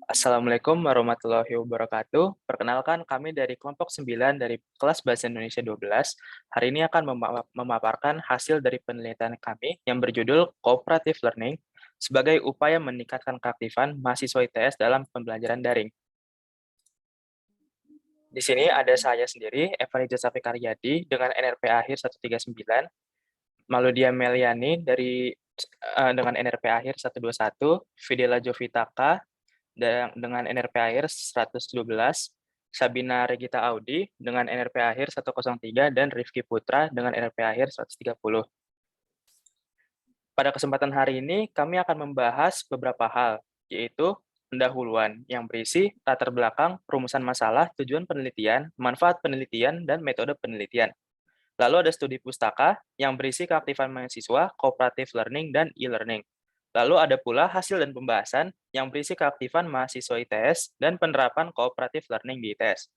Assalamualaikum warahmatullahi wabarakatuh. Perkenalkan, kami dari kelompok 9 dari kelas Bahasa Indonesia 12. Hari ini akan memaparkan hasil dari penelitian kami yang berjudul Cooperative Learning sebagai upaya meningkatkan keaktifan mahasiswa ITS dalam pembelajaran daring. Di sini ada saya sendiri, Evanija Safi Karyadi, dengan NRP akhir 139, Maludia Meliani dengan NRP akhir 121, Fidela Jovitaka dengan NRP akhir 112, Sabina Regita Audi dengan NRP akhir 103, dan Rifki Putra dengan NRP akhir 130. Pada kesempatan hari ini, kami akan membahas beberapa hal, yaitu pendahuluan yang berisi latar belakang, rumusan masalah, tujuan penelitian, manfaat penelitian, dan metode penelitian. Lalu ada studi pustaka yang berisi keaktifan mahasiswa, cooperative learning, dan e-learning. Lalu ada pula hasil dan pembahasan yang berisi keaktifan mahasiswa ITS dan penerapan cooperative learning di ITS.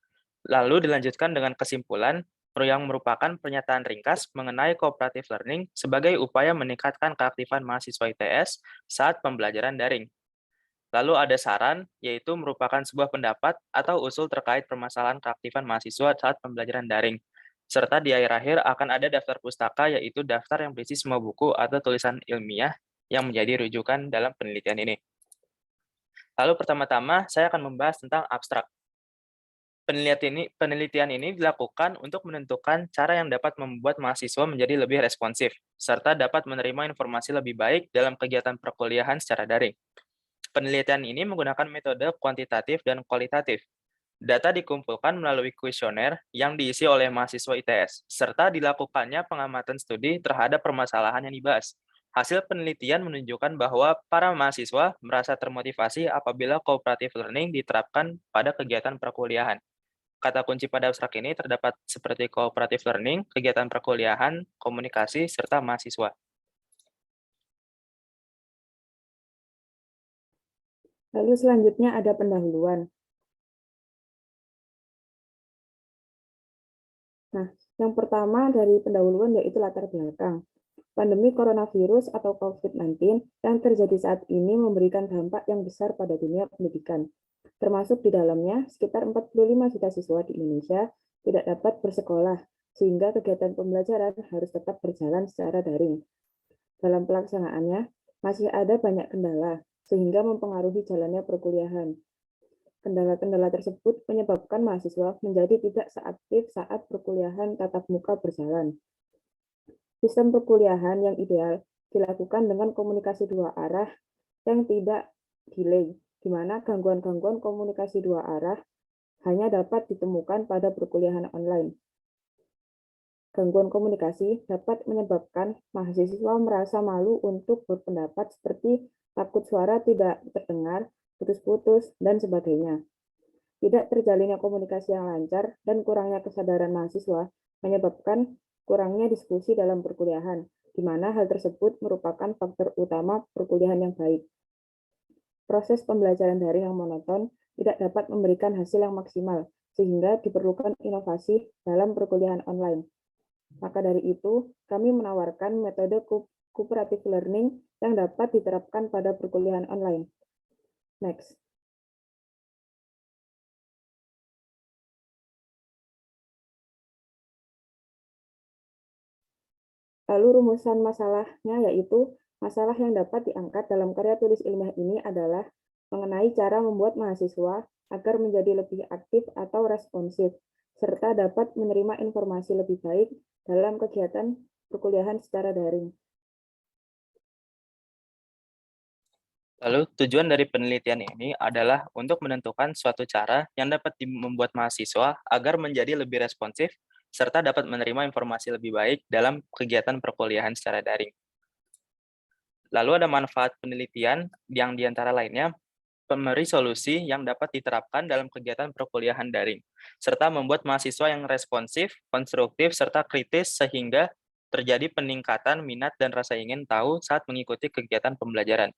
Lalu dilanjutkan dengan kesimpulan yang merupakan pernyataan ringkas mengenai cooperative learning sebagai upaya meningkatkan keaktifan mahasiswa ITS saat pembelajaran daring. Lalu ada saran, yaitu merupakan sebuah pendapat atau usul terkait permasalahan keaktifan mahasiswa saat pembelajaran daring. Serta di akhir-akhir akan ada daftar pustaka, yaitu daftar yang berisi semua buku atau tulisan ilmiah yang menjadi rujukan dalam penelitian ini. Lalu pertama-tama, saya akan membahas tentang abstrak. Penelitian ini dilakukan untuk menentukan cara yang dapat membuat mahasiswa menjadi lebih responsif, serta dapat menerima informasi lebih baik dalam kegiatan perkuliahan secara daring. Penelitian ini menggunakan metode kuantitatif dan kualitatif. Data dikumpulkan melalui kuesioner yang diisi oleh mahasiswa ITS, serta dilakukannya pengamatan studi terhadap permasalahan yang dibahas. Hasil penelitian menunjukkan bahwa para mahasiswa merasa termotivasi apabila cooperative learning diterapkan pada kegiatan perkuliahan. Kata kunci pada abstrak ini terdapat seperti cooperative learning, kegiatan perkuliahan, komunikasi, serta mahasiswa. Lalu selanjutnya ada pendahuluan. Nah, yang pertama dari pendahuluan yaitu latar belakang. Pandemi coronavirus atau COVID-19 yang terjadi saat ini memberikan dampak yang besar pada dunia pendidikan. Termasuk di dalamnya sekitar 45 juta siswa di Indonesia tidak dapat bersekolah, sehingga kegiatan pembelajaran harus tetap berjalan secara daring. Dalam pelaksanaannya, masih ada banyak kendala, sehingga mempengaruhi jalannya perkuliahan. Kendala-kendala tersebut menyebabkan mahasiswa menjadi tidak seaktif saat perkuliahan tatap muka berjalan. Sistem perkuliahan yang ideal dilakukan dengan komunikasi dua arah yang tidak delay, di mana gangguan-gangguan komunikasi dua arah hanya dapat ditemukan pada perkuliahan online. Gangguan komunikasi dapat menyebabkan mahasiswa merasa malu untuk berpendapat seperti takut suara tidak terdengar, putus-putus, dan sebagainya. Tidak terjalinnya komunikasi yang lancar dan kurangnya kesadaran mahasiswa menyebabkan kurangnya diskusi dalam perkuliahan, di mana hal tersebut merupakan faktor utama perkuliahan yang baik. Proses pembelajaran daring yang monoton tidak dapat memberikan hasil yang maksimal, sehingga diperlukan inovasi dalam perkuliahan online. Maka dari itu, kami menawarkan metode cooperative learning yang dapat diterapkan pada perkuliahan online. Next. Lalu rumusan masalahnya yaitu masalah yang dapat diangkat dalam karya tulis ilmiah ini adalah mengenai cara membuat mahasiswa agar menjadi lebih aktif atau responsif, serta dapat menerima informasi lebih baik dalam kegiatan perkuliahan secara daring. Lalu tujuan dari penelitian ini adalah untuk menentukan suatu cara yang dapat membuat mahasiswa agar menjadi lebih responsif serta dapat menerima informasi lebih baik dalam kegiatan perkuliahan secara daring. Lalu ada manfaat penelitian yang diantara lainnya memberi solusi yang dapat diterapkan dalam kegiatan perkuliahan daring, serta membuat mahasiswa yang responsif, konstruktif, serta kritis sehingga terjadi peningkatan minat dan rasa ingin tahu saat mengikuti kegiatan pembelajaran.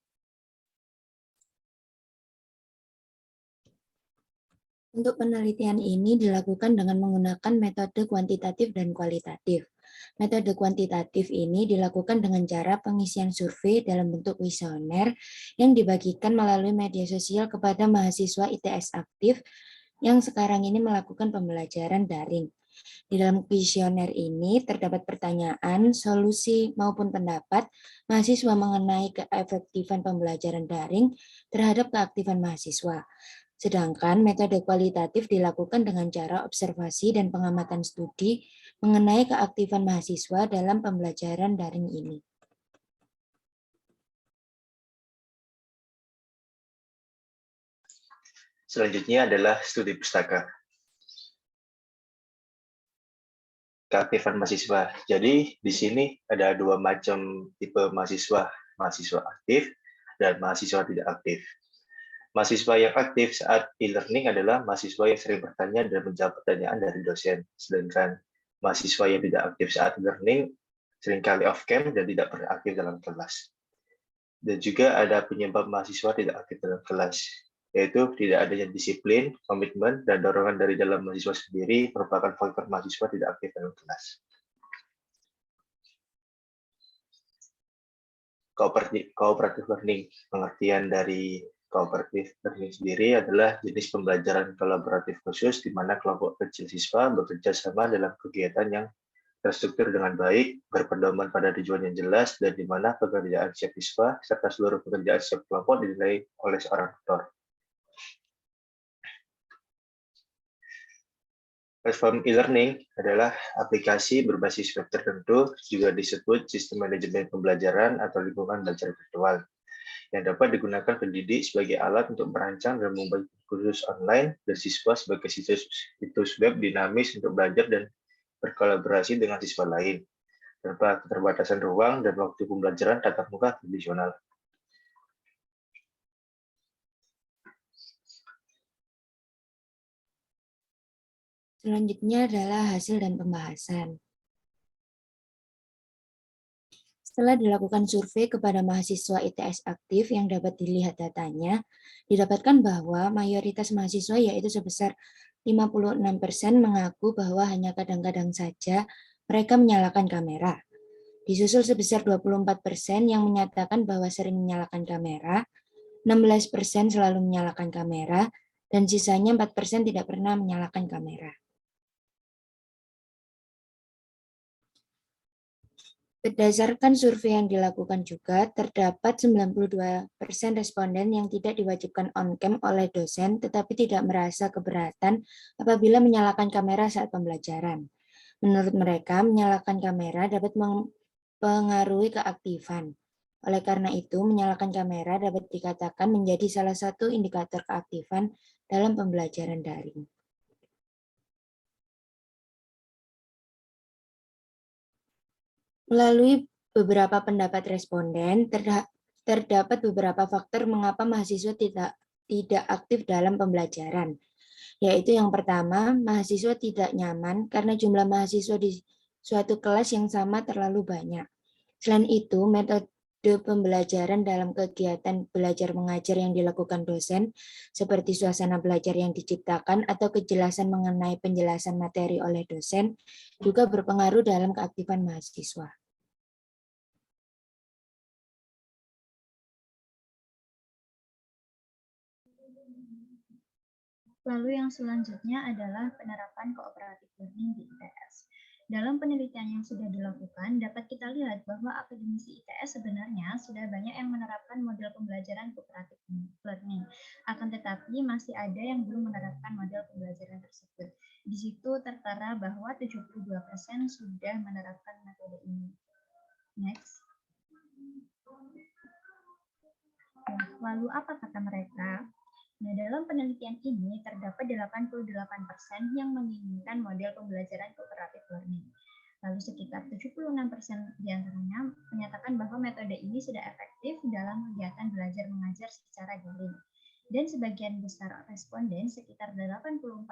Untuk penelitian ini dilakukan dengan menggunakan metode kuantitatif dan kualitatif. Metode kuantitatif ini dilakukan dengan cara pengisian survei dalam bentuk kuesioner yang dibagikan melalui media sosial kepada mahasiswa ITS aktif yang sekarang ini melakukan pembelajaran daring. Di dalam kuesioner ini terdapat pertanyaan, solusi, maupun pendapat mahasiswa mengenai keefektifan pembelajaran daring terhadap keaktifan mahasiswa. Sedangkan metode kualitatif dilakukan dengan cara observasi dan pengamatan studi mengenai keaktifan mahasiswa dalam pembelajaran daring ini. Selanjutnya adalah studi pustaka. Keaktifan mahasiswa. Jadi di sini ada dua macam tipe mahasiswa, mahasiswa aktif dan mahasiswa tidak aktif. Mahasiswa yang aktif saat e-learning adalah mahasiswa yang sering bertanya dan menjawab pertanyaan dari dosen. Sedangkan mahasiswa yang tidak aktif saat e-learning seringkali off-cam dan tidak pernah aktif dalam kelas. Dan juga ada penyebab mahasiswa tidak aktif dalam kelas, yaitu tidak adanya disiplin, komitmen, dan dorongan dari dalam mahasiswa sendiri merupakan faktor mahasiswa tidak aktif dalam kelas. Cooperative learning, pengertian dari cooperative learning sendiri adalah jenis pembelajaran kolaboratif khusus di mana kelompok kecil siswa bekerja sama dalam kegiatan yang terstruktur dengan baik, berpedoman pada tujuan yang jelas, dan di mana pekerjaan setiap siswa serta seluruh pekerjaan setiap kelompok dinilai oleh seorang tutor. Platform e-learning adalah aplikasi berbasis web tertentu, juga disebut sistem manajemen pembelajaran atau lingkungan belajar virtual, yang dapat digunakan pendidik sebagai alat untuk merancang dan membuat kursus online dan siswa sebagai situs web dinamis untuk belajar dan berkolaborasi dengan siswa lain, tanpa keterbatasan ruang dan waktu pembelajaran tatap muka tradisional. Selanjutnya adalah hasil dan pembahasan. Setelah dilakukan survei kepada mahasiswa ITS aktif yang dapat dilihat datanya, didapatkan bahwa mayoritas mahasiswa yaitu sebesar 56% mengaku bahwa hanya kadang-kadang saja mereka menyalakan kamera. Disusul sebesar 24% yang menyatakan bahwa sering menyalakan kamera, 16% selalu menyalakan kamera, dan sisanya 4% tidak pernah menyalakan kamera. Berdasarkan survei yang dilakukan juga, terdapat 92% responden yang tidak diwajibkan on-cam oleh dosen, tetapi tidak merasa keberatan apabila menyalakan kamera saat pembelajaran. Menurut mereka, menyalakan kamera dapat mempengaruhi keaktifan. Oleh karena itu, menyalakan kamera dapat dikatakan menjadi salah satu indikator keaktifan dalam pembelajaran daring. Melalui beberapa pendapat responden, terdapat beberapa faktor mengapa mahasiswa tidak aktif dalam pembelajaran. Yaitu yang pertama, mahasiswa tidak nyaman karena jumlah mahasiswa di suatu kelas yang sama terlalu banyak. Selain itu, metode pembelajaran dalam kegiatan belajar mengajar yang dilakukan dosen, seperti suasana belajar yang diciptakan atau kejelasan mengenai penjelasan materi oleh dosen, juga berpengaruh dalam keaktifan mahasiswa. Lalu yang selanjutnya adalah penerapan cooperative learning di ITS. Dalam penelitian yang sudah dilakukan, dapat kita lihat bahwa akademisi ITS sebenarnya sudah banyak yang menerapkan model pembelajaran cooperative learning. Akan tetapi masih ada yang belum menerapkan model pembelajaran tersebut. Di situ tertera bahwa 72% sudah menerapkan metode ini. Next. Lalu apa kata mereka? Nah, dalam penelitian ini terdapat 88% yang menginginkan model pembelajaran cooperative learning. Lalu sekitar 76% diantaranya menyatakan bahwa metode ini sudah efektif dalam kegiatan belajar mengajar secara daring. Dan sebagian besar responden, sekitar 84%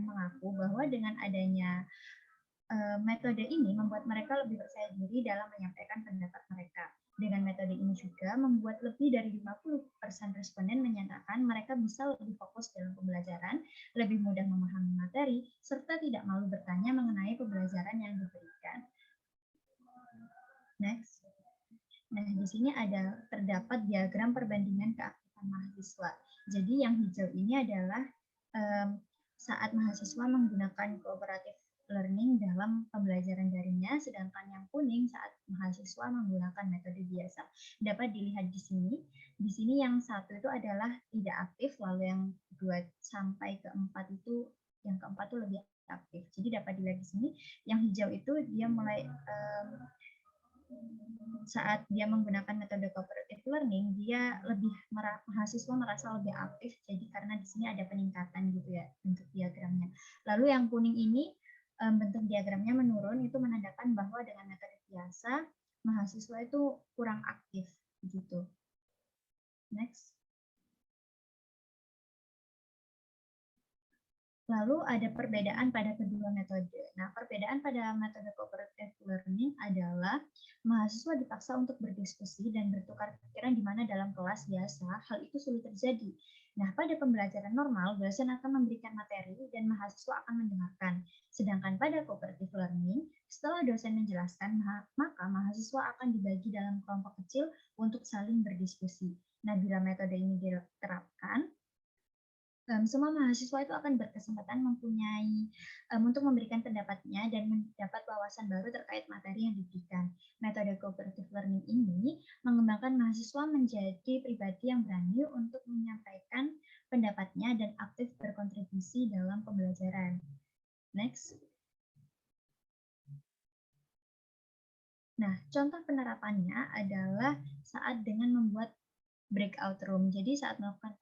mengaku bahwa dengan adanya metode ini membuat mereka lebih percaya diri dalam menyampaikan pendapat mereka. Dengan metode ini juga membuat lebih dari 50% responden menyatakan mereka bisa lebih fokus dalam pembelajaran, lebih mudah memahami materi, serta tidak malu bertanya mengenai pembelajaran yang diberikan. Next. Nah, di sini terdapat diagram perbandingan keaktifan mahasiswa. Jadi yang hijau ini adalah saat mahasiswa menggunakan cooperative learning dalam pembelajaran daringnya, sedangkan yang kuning saat mahasiswa menggunakan metode biasa. Dapat dilihat di sini. Di sini yang satu itu adalah tidak aktif, lalu yang 2 sampai ke 4 itu, yang keempat itu lebih aktif. Jadi dapat dilihat di sini, yang hijau itu dia mulai saat dia menggunakan metode cooperative learning, dia mahasiswa merasa lebih aktif. Jadi karena di sini ada peningkatan gitu ya bentuk diagramnya. Lalu yang kuning ini bentuk diagramnya menurun, itu menandakan bahwa dengan metode biasa mahasiswa itu kurang aktif gitu. Next. Lalu ada perbedaan pada kedua metode. Nah, perbedaan pada metode cooperative learning adalah mahasiswa dipaksa untuk berdiskusi dan bertukar pikiran di mana dalam kelas biasa hal itu sulit terjadi. Nah, pada pembelajaran normal, dosen akan memberikan materi dan mahasiswa akan mendengarkan. Sedangkan pada cooperative learning, setelah dosen menjelaskan, maka mahasiswa akan dibagi dalam kelompok kecil untuk saling berdiskusi. Nah, bila metode ini diterapkan, semua mahasiswa itu akan berkesempatan untuk memberikan pendapatnya dan mendapat wawasan baru terkait materi yang diberikan. Metode cooperative learning ini mengembangkan mahasiswa menjadi pribadi yang berani untuk menyampaikan pendapatnya dan aktif berkontribusi dalam pembelajaran. Next. Nah, contoh penerapannya adalah saat dengan membuat breakout room. Jadi saat melakukan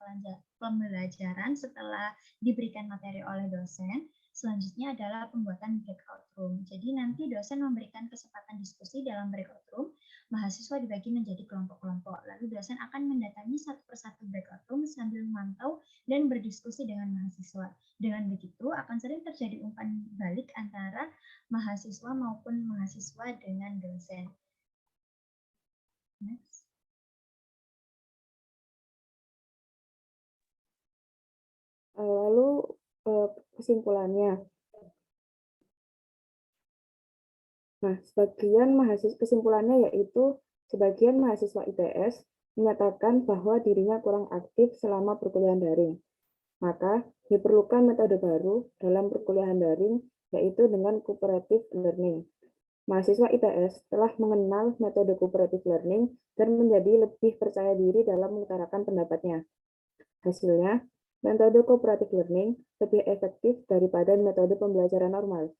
pembelajaran setelah diberikan materi oleh dosen, selanjutnya adalah pembuatan breakout room. Jadi nanti dosen memberikan kesempatan diskusi dalam breakout room, mahasiswa dibagi menjadi kelompok-kelompok. Lalu dosen akan mendatangi satu persatu breakout room sambil memantau dan berdiskusi dengan mahasiswa. Dengan begitu akan sering terjadi umpan balik antara mahasiswa maupun mahasiswa dengan dosen. Next. Lalu kesimpulannya. Nah, kesimpulannya yaitu sebagian mahasiswa ITS menyatakan bahwa dirinya kurang aktif selama perkuliahan daring. Maka diperlukan metode baru dalam perkuliahan daring, yaitu dengan cooperative learning. Mahasiswa ITS telah mengenal metode cooperative learning dan menjadi lebih percaya diri dalam mengutarakan pendapatnya. Hasilnya, metode cooperative learning lebih efektif daripada metode pembelajaran normal.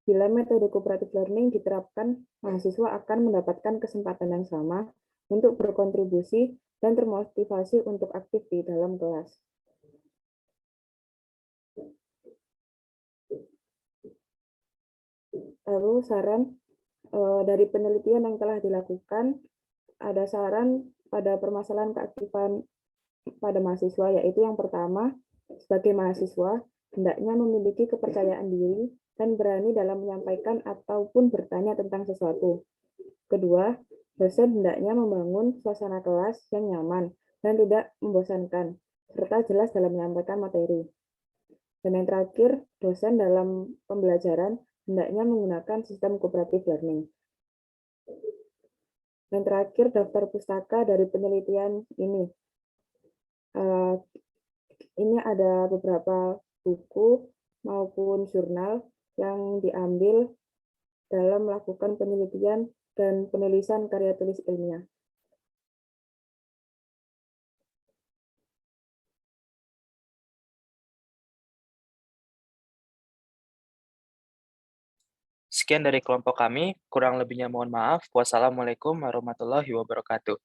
Bila metode cooperative learning diterapkan, mahasiswa akan mendapatkan kesempatan yang sama untuk berkontribusi dan termotivasi untuk aktif di dalam kelas. Lalu saran dari penelitian yang telah dilakukan, ada saran pada permasalahan keaktifan pada mahasiswa, yaitu yang pertama, sebagai mahasiswa, hendaknya memiliki kepercayaan diri dan berani dalam menyampaikan ataupun bertanya tentang sesuatu. Kedua, dosen hendaknya membangun suasana kelas yang nyaman dan tidak membosankan, serta jelas dalam menyampaikan materi. Dan yang terakhir, dosen dalam pembelajaran hendaknya menggunakan sistem cooperative learning. Yang terakhir, daftar pustaka dari penelitian ini. Ini ada beberapa buku maupun jurnal yang diambil dalam melakukan penelitian dan penulisan karya tulis ilmiah. Sekian dari kelompok kami, kurang lebihnya mohon maaf. Wassalamualaikum warahmatullahi wabarakatuh.